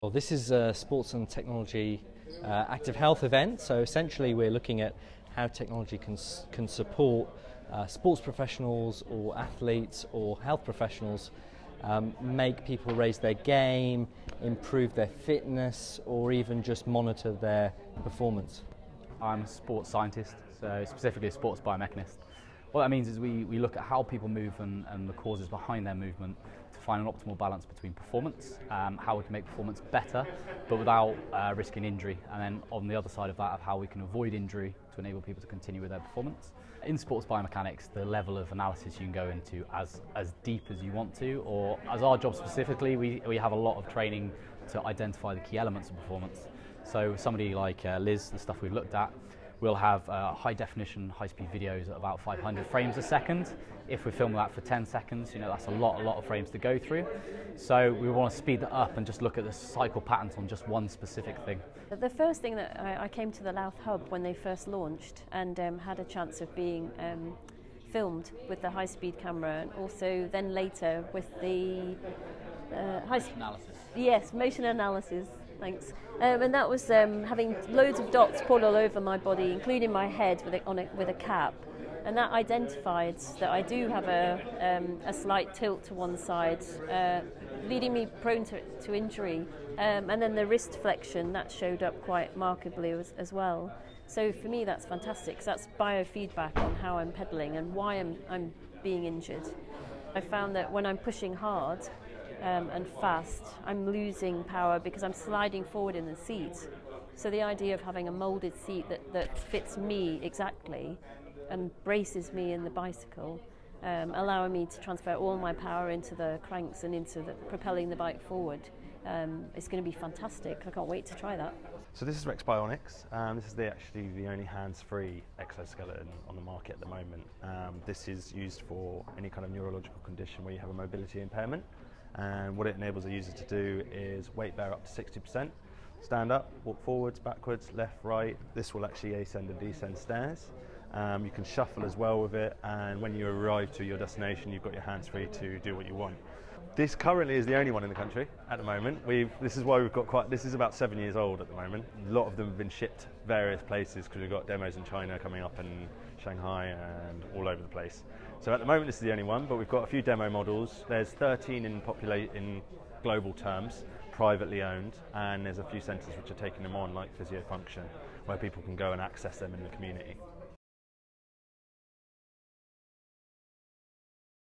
Well, this is a sports and technology active health event, so essentially we're looking at how technology can support sports professionals or athletes or health professionals make people raise their game, improve their fitness, or even just monitor their performance. I'm a sports scientist, so specifically a sports biomechanist. What that means is we look at how people move and the causes behind their movement to find an optimal balance between performance, how we can make performance better but without risking injury, and then on the other side of that of how we can avoid injury to enable people to continue with their performance. In sports biomechanics, the level of analysis you can go into as deep as you want to, or as our job specifically, we have a lot of training to identify the key elements of performance. So somebody like Liz, the stuff we've looked at, we'll have high definition, high speed videos at about 500 frames a second. If we film that for 10 seconds, that's a lot of frames to go through. So we want to speed that up and just look at the cycle patterns on just one specific thing. The first thing that I came to the Louth Hub when they first launched and had a chance of being filmed with the high speed camera, and also then later with the motion analysis. Yes, motion analysis. Thanks. And that was having loads of dots pulled all over my body, including my head with a cap. And that identified that I do have a slight tilt to one side, leading me prone to injury. And then the wrist flexion, that showed up quite markedly as well. So for me that's fantastic, because that's biofeedback on how I'm pedalling and why I'm being injured. I found that when I'm pushing hard and fast, I'm losing power because I'm sliding forward in the seat. So the idea of having a moulded seat that fits me exactly and braces me in the bicycle, allowing me to transfer all my power into the cranks and into propelling the bike forward, is going to be fantastic. I can't wait to try that. So this is Rex Bionics. This is actually the only hands-free exoskeleton on the market at the moment. This is used for any kind of neurological condition where you have a mobility impairment. And what it enables the user to do is weight bear up to 60%, stand up, walk forwards, backwards, left, right. This will actually ascend and descend stairs. You can shuffle as well with it, and when you arrive to your destination, you've got your hands free to do what you want. This currently is the only one in the country at the moment. This is why we've got this is about 7 years old at the moment. A lot of them have been shipped various places because we've got demos in China coming up, in Shanghai and all over the place. So at the moment this is the only one, but we've got a few demo models. There's 13 in global terms, privately owned, and there's a few centres which are taking them on, like PhysioFunction, where people can go and access them in the community.